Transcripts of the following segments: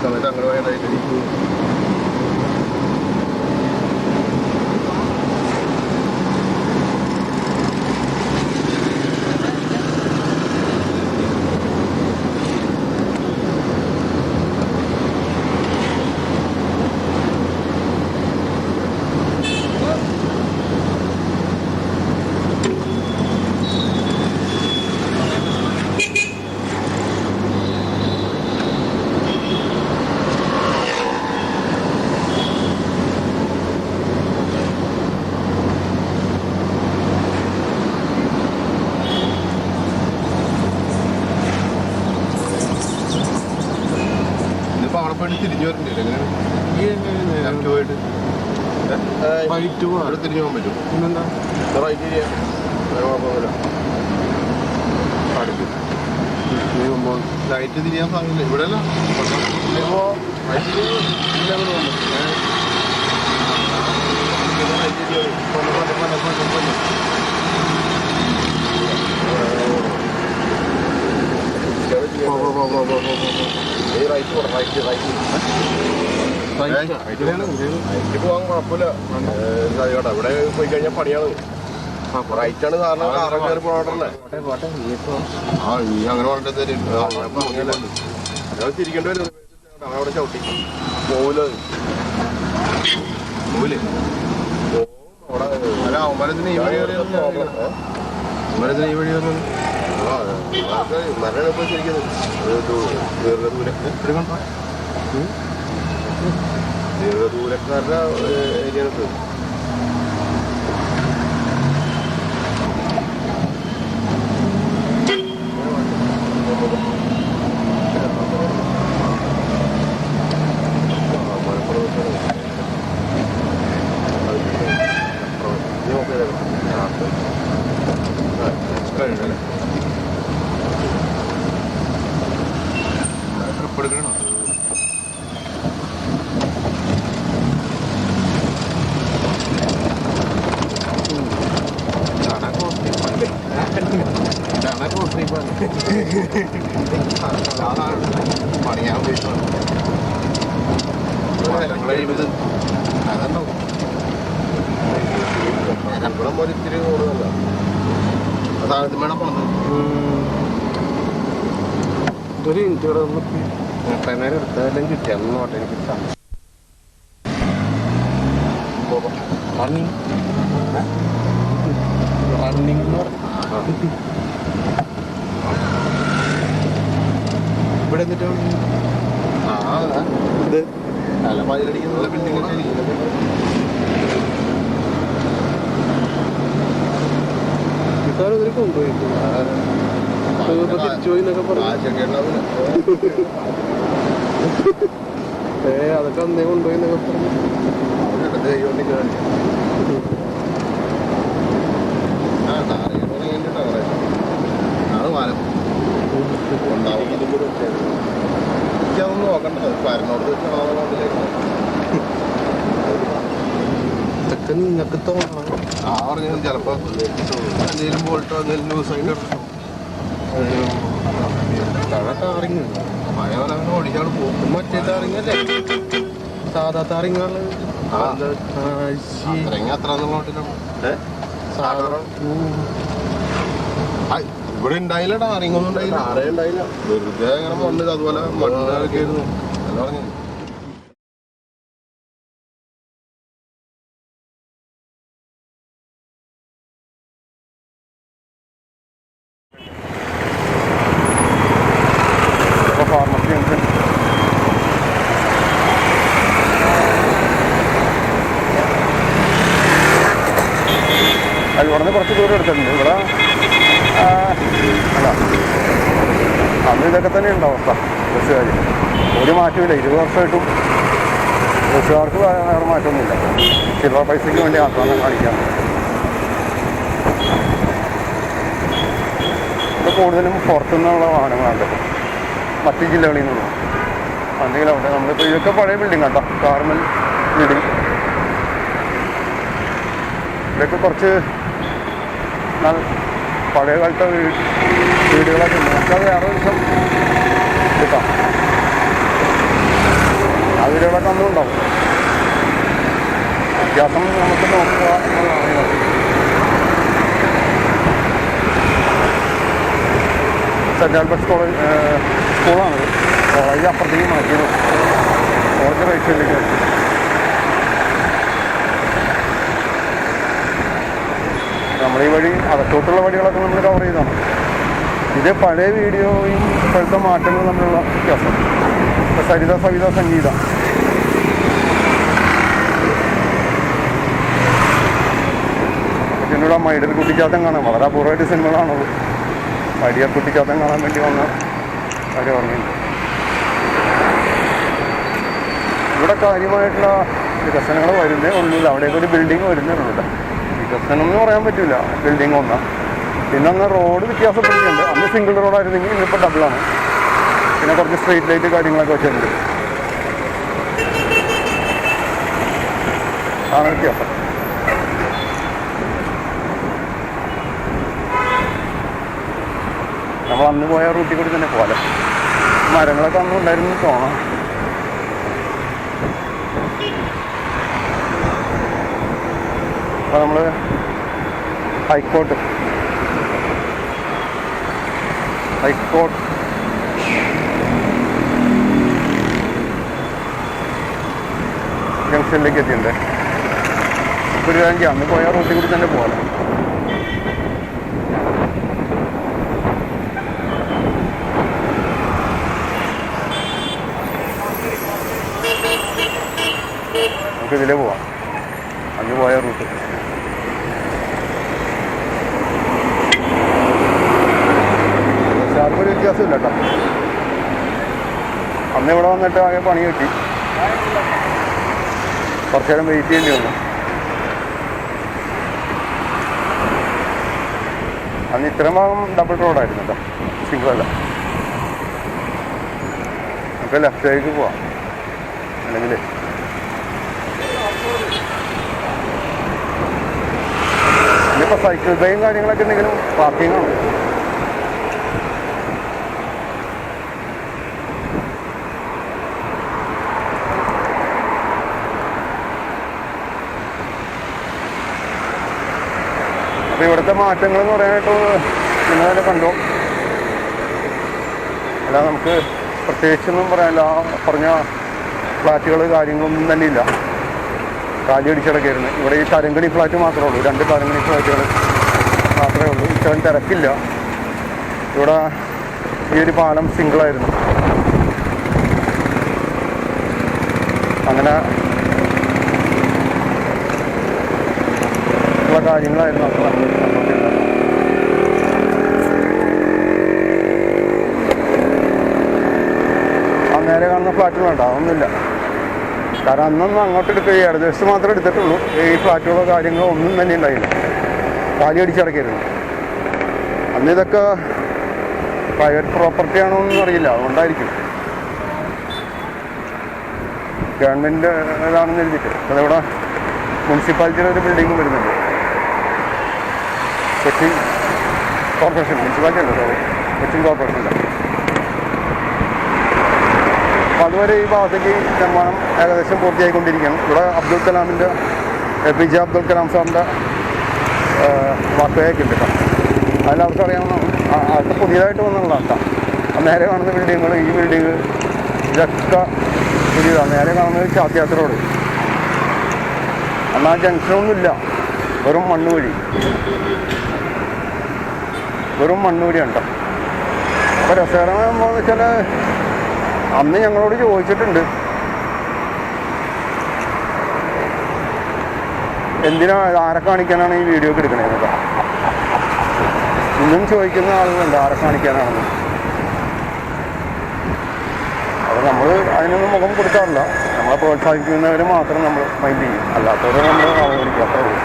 സമയത്ത് അങ്ങനെ വേണ്ടായിട്ട് തിരിഞ്ഞു വരണ്ടേ പോയിട്ട് അവിടെ തിരിഞ്ഞു പോകാൻ പറ്റും പിന്നെന്താ റൈറ്റ് ചെയ്യാൻ കുഴപ്പമൊന്നുമില്ല അടുത്ത് ലൈറ്റ് തിരിയാൻ സാധ്യത ഇവിടെ അല്ല പോകാൻ കുഴപ്പമില്ല ഇവിടെ പോയി കഴിഞ്ഞാൽ പണിയാണ് റൈറ്റാണ് കാരണം കാറൊക്കെ കയറി പോകണ്ടല്ലേ ആ ഈ അങ്ങനെ പറഞ്ഞിട്ട് തിരിക്കേണ്ടി വരും അവിടെ ചവിട്ടി പോവില്ല പോവില്ലേ അവിടെ അവന്മാരത്തിന് ഈ വഴി അവന്മാരത്തിന് ഈ വഴി വന്നു മരണമാണ് ഇപ്പോൾ ശരിക്കുന്നത് ദീർഘദൂരക്കാരുടെ ഏരിയകൾക്ക് കഴിഞ്ഞല്ലേ ട്രിപ്പ് എടുക്കണോ പണിയാൻ ഉദ്ദേശിച്ചു അതുണ്ടാവും ഇവിടെ പോലെ ഇത്തിരി കൂടുതലല്ല സാധനത്തിന് വേണം പോണത് ഇതൊരു മിനിറ്റ് ഇവിടെ ഒന്ന് നേരം എടുത്തതെല്ലാം കിട്ടിയാന്ന് നോട്ടെ എനിക്ക് റണ്ണിങ് റണ്ണിങ് എന്ന് പറഞ്ഞു ഇവിടെ എന്നിട്ടാണ് ഇത് അല്ല പതിലടിക്കുന്ന ബിൽഡിംഗ് ഇതൊരു കൊണ്ടുപോയി തിരിച്ചുപോയി എന്നൊക്കെ പറഞ്ഞു അതൊക്കെ അന്നേ കൊണ്ടുപോയി എന്നൊക്കെ പറഞ്ഞു എനിക്കതൊന്നും നോക്കണ്ട പരനോട് ഇതൊക്കെ നിങ്ങൾക്ക് തോന്നണം ആ പറഞ്ഞു ചിലപ്പോ എന്തെങ്കിലും ബോൾട്ടോ എന്തെങ്കിലും ന്യൂസ് ആയിട്ട് തഴ ടാറിങ് മഴ പോലെ അങ്ങനെ ഓടിക്കാണ്ട് പോകും മറ്റേ ടാറിങ്ങല്ലേ സാധാ ടാറിങ്ങാണ് അത്ര ഇവിടെ ഉണ്ടായില്ല ടാറിങ് ഒന്നും ഉണ്ടായില്ല വെറുതെ അങ്ങനെ മണ്ണ് അതുപോലെ മണ്ണൊക്കെ ആയിരുന്നു അല്ല പറഞ്ഞു ഇവിടുന്ന് കുറച്ച് ദൂരം എടുത്തിട്ടുണ്ട് ഇവിടെ അല്ല അന്ന് ഇതൊക്കെ തന്നെ ഉണ്ട് അവസ്ഥ ബസ്സുകാർ ഒരു മാറ്റമില്ല 20 വർഷമായിട്ടും ബസ്സുകാർക്ക് വേറെ മാറ്റമൊന്നുമില്ല ചില്ലറ പൈസയ്ക്ക് വേണ്ടി മാത്രമാണ് കാണിക്കാൻ ഇവിടെ കൂടുതലും പുറത്തുനിന്നുള്ള വാഹനങ്ങളാണ് മറ്റ് ജില്ലകളിൽ നിന്നുള്ള എന്തെങ്കിലും അവിടെ നമ്മളിപ്പോൾ ഇതൊക്കെ പഴയ ബിൽഡിംഗ് കേട്ടോ കാർമൽ ബിൽഡിംഗ് ഇതൊക്കെ കുറച്ച് പഴയ കാലത്തെ വീടുകളൊക്കെ ഉണ്ട് നമുക്കത് വേറെ ദിവസം എടുക്കാം ആ വീടുകളൊക്കെ അന്നും ഉണ്ടാവും. വ്യത്യാസം നമുക്ക് നോക്കുക എന്നുള്ളതാണ്. സെൻറ്റ് ആൽബർട്ട്സ് സ്കൂളാണ്. കോളേജ് അപ്പുറത്തേക്ക് മാറ്റിയത്, കുറച്ച് റൈറ്റ് സൈഡിലേക്ക് വെച്ചു. നമ്മൾ ഈ വഴി അകത്തോട്ടുള്ള വഴികളൊക്കെ നമ്മൾ കവർ ചെയ്താണ്. ഇത് പഴയ വീഡിയോയും ഇപ്പോഴത്തെ മാറ്റങ്ങളും തമ്മിലുള്ള വ്യത്യാസം. സരിത സവിത സംഗീത ഇതിനോട് മൈഡിയർ കുട്ടിച്ചാത്തം കാണാൻ വളരെ അപൂർവമായിട്ട് സിനിമകളാണുള്ളൂ. മൈഡിയർ കുട്ടിച്ചാത്തം കാണാൻ വേണ്ടി വന്ന കാര്യം ഓർമ്മയുണ്ട്. ഇവിടെ കാര്യമായിട്ടുള്ള വികസനങ്ങൾ വരുന്നേ ഉള്ളൂ. അവിടേക്ക് ഒരു ബിൽഡിങ് വരുന്നേ ഉള്ളൂ. വികസനം എന്ന് പറയാൻ പറ്റില്ല, ബിൽഡിങ് ഒന്നാണ്. പിന്നെ അന്ന് റോഡ് വ്യത്യാസപ്പെട്ടിട്ടുണ്ട്. അന്ന് സിംഗിൾ റോഡായിരുന്നെങ്കിൽ ഇന്നിപ്പോൾ ഡബിളാണ്. പിന്നെ കുറച്ച് സ്ട്രീറ്റ് ലൈറ്റ് കാര്യങ്ങളൊക്കെ വെച്ചിട്ടുണ്ട്. ആണ് വ്യത്യാസം. നമ്മൾ അന്ന് പോയ റൂട്ടിൽ കൂടി തന്നെ പോകാം. മരങ്ങളൊക്കെ അന്നും ഉണ്ടായിരുന്നു തോന്നാം. അപ്പോൾ നമ്മൾ ഹൈക്കോർട്ട് ജംഗ്ഷനിലേക്ക് എത്തിയിട്ടുണ്ട്. ഇപ്പോൾ ഒരു കാര്യം അന്ന് പോയ റൂട്ടിൽ കൂടി തന്നെ പോകാം. നമുക്ക് ഇതിലേ പോവാം, അന്ന് പോയ റൂട്ട്. ആർക്കൊരു വ്യത്യാസമില്ല കേട്ടോ. അന്ന് ഇവിടെ വന്നിട്ട് ആകെ പണി കിട്ടി. കുറച്ചു നേരം വെയിറ്റ് ചെയ്യേണ്ടി വന്നു. അന്ന് ഇത്രയും ഭാഗം ഡബിൾ റോഡായിരുന്നു കേട്ടോ, സിംഗിളല്ല. നമുക്ക് ലെഫ്റ്റ് സൈഡിലേക്ക് പോവാം. അല്ലെങ്കിൽ ഇനിയിപ്പോൾ സൈക്കിൾ ബേയും കാര്യങ്ങളൊക്കെ എന്തെങ്കിലും പാർക്കിങ്ങാണ്. അപ്പോൾ ഇവിടുത്തെ മാറ്റങ്ങൾ എന്ന് പറയാനായിട്ട് നിങ്ങൾ തന്നെ കണ്ടോ. അല്ല നമുക്ക് പ്രത്യേകിച്ചൊന്നും പറയാനില്ല. പറഞ്ഞ ഫ്ലാറ്റുകൾ കാര്യങ്ങളൊന്നും തന്നെ ഇല്ല. കാലി അടിച്ചിടക്കായിരുന്നു. ഇവിടെ ഈ തരങ്കണി ഫ്ലാറ്റ് മാത്രമേ ഉള്ളൂ. 2 തരങ്കണി ഫ്ലാറ്റുകൾ മാത്രമേ ഉള്ളൂ. ഇത്രയും തിരക്കില്ല. ഇവിടെ ഈ ഒരു പാലം സിംഗിളായിരുന്നു. അങ്ങനെ ഉള്ള കാര്യങ്ങളായിരുന്നു അപ്പോൾ നമ്മൾ കണ്ടുകൊണ്ടിരുന്നത്. ആ നേരെ കാണുന്ന ഫ്ലാറ്റുകളുണ്ടോ? അതൊന്നുമില്ല. കാരണം അന്നൊന്നും അങ്ങോട്ട് എടുക്കുക ഇടതുവശത്ത് മാത്രമേ എടുത്തിട്ടുള്ളൂ. ഈ ഫ്ലാറ്റുകളോ കാര്യങ്ങളോ ഒന്നും തന്നെ ഉണ്ടായില്ല. കാലി അടിച്ചിറക്കിയിരുന്നു. അന്ന് ഇതൊക്കെ പ്രൈവറ്റ് പ്രോപ്പർട്ടി ആണോ എന്നൊന്നും അറിയില്ല. അതുകൊണ്ടായിരിക്കും ഗവൺമെൻറ് ഇതാണെന്ന് എഴുതിയിട്ട്. അതിവിടെ മുനിസിപ്പാലിറ്റിയുടെ ഒരു ബിൽഡിങ്ങും വരുന്നുണ്ട്. കൊച്ചിൻ കോർപ്പറേഷൻ, മുനിസിപ്പാലിറ്റി അല്ല, സോറി, കൊച്ചിൻ കോർപ്പറേഷൻ്റെ. അപ്പോൾ അതുവരെ ഈ ഭാഗത്തേക്ക് നിർമ്മാണം ഏകദേശം പൂർത്തിയായിക്കൊണ്ടിരിക്കുകയാണ്. ഇവിടെ അബ്ദുൽ കലാമിൻ്റെ APJ അബ്ദുൽ കലാം സാറിൻ്റെ വാക്കുവയൊക്കെ ഉണ്ട് കേട്ടോ. അതിലവർക്ക് അറിയാവുന്നതാണ്. അതൊക്കെ പുതിയതായിട്ട് വന്നുള്ളതാണ് കേട്ടോ. നേരെ കാണുന്ന ബിൽഡിങ്ങുകൾ, ഈ ബിൽഡിങ് ഇതൊക്കെ പുതിയതാണ്. നേരെ കാണുന്നത് ചാത്തിയാത്ര റോഡ്. എന്നാൽ ജംഗ്ഷനൊന്നുമില്ല, വെറും മണ്ണുവഴി, വെറും മണ്ണുവഴിയാണ് കേട്ടോ. അപ്പോൾ രസകരമായ എന്താണെന്ന് വെച്ചാൽ അന്ന് ഞങ്ങളോട് ചോദിച്ചിട്ടുണ്ട്, എന്തിനാ ആരെ കാണിക്കാനാണ് ഈ വീഡിയോ ഒക്കെ എടുക്കണേന്നൊക്കെ. ഇന്നും ചോദിക്കുന്ന ആളുകളുണ്ട് ആരെ കാണിക്കാനാണെന്ന്. അപ്പോൾ നമ്മൾ അതിനൊന്നും മുഖം കൊടുക്കാറില്ല. നമ്മളെ പ്രോത്സാഹിപ്പിക്കുന്നവർ മാത്രം നമ്മൾ മൈൻഡ് ചെയ്യും, അല്ലാത്തവരെ നമ്മൾ അവഗണിക്കും. അത്രേ ഉള്ളൂ.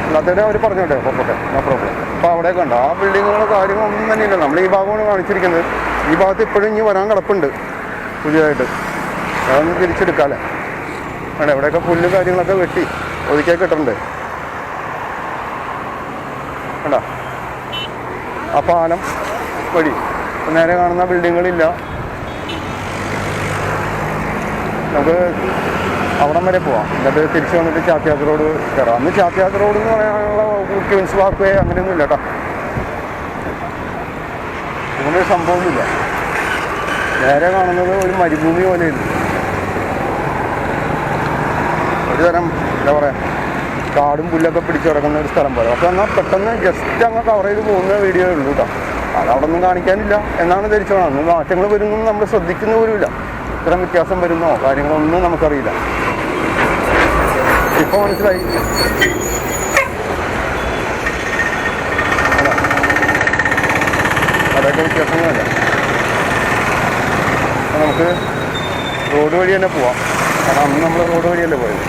അല്ലാത്തവരെ അവർ പറഞ്ഞോട്ടെ, പൊക്കോട്ടെ, നോ പ്രോബ്ലം. അപ്പോൾ അവിടെ കണ്ട ആ ബിൽഡിങ്ങുകളോ കാര്യങ്ങളൊന്നും തന്നെയില്ല. നമ്മൾ ഈ ഭാഗമാണ് കാണിച്ചിരിക്കുന്നത്. ഈ ഭാഗത്ത് ഇപ്പോഴും ഇനി വരാൻ കിടപ്പുണ്ട് പുതിയതായിട്ട്. അതൊന്ന് തിരിച്ചെടുക്കാമല്ലേ. വേണ്ട, എവിടെയൊക്കെ പുല്ല് കാര്യങ്ങളൊക്കെ വെട്ടി ഒതുക്കിയൊക്കെ ഇട്ടിട്ടുണ്ട്. വേണ്ട, ആ പാലം വഴി നേരെ കാണുന്ന ബിൽഡിങ്ങുകളില്ല. നമുക്ക് അവിടം വരെ പോവാം. എന്നിട്ട് തിരിച്ച് വന്നിട്ട് ചാക്യാത്ത് റോഡ് കയറാം. അന്ന് ചാക്യാത്ത് റോഡ് എന്ന് പറയാനുള്ള ക്യൂൻസ് വാക്ക് വേ അങ്ങനെയൊന്നും ഇല്ല കേട്ടോ. അങ്ങനൊരു സംഭവമൊന്നുമില്ല. നേരെ കാണുന്നത് ഒരു മരുഭൂമി പോലെയുണ്ട്. ഒരു തരം എന്താ പറയുക, കാടും പുല്ലൊക്കെ പിടിച്ച് കിടക്കുന്ന ഒരു സ്ഥലം പോലെ. പക്ഷെ എന്നാൽ പെട്ടെന്ന് ജസ്റ്റ് അങ്ങ് കവർ ചെയ്ത് പോകുന്ന വീഡിയോ ഉള്ളൂ കേട്ടോ. അതവിടെ ഒന്നും കാണിക്കാനില്ല എന്നാണ് ധരിച്ചോണം. അന്ന് മാറ്റങ്ങൾ വരുന്നൊന്നും നമ്മൾ ശ്രദ്ധിക്കുന്ന പോലുമില്ല. ഇത്തരം വ്യത്യാസം വരുന്നോ കാര്യങ്ങളൊന്നും നമുക്കറിയില്ല. ഇപ്പോൾ മനസ്സിലായി. അതൊക്കെ വ്യത്യാസങ്ങളല്ല. നമുക്ക് റോഡ് വഴി തന്നെ പോവാം. കാരണം അന്ന് നമ്മൾ റോഡ് വഴിയല്ലേ പോയത്.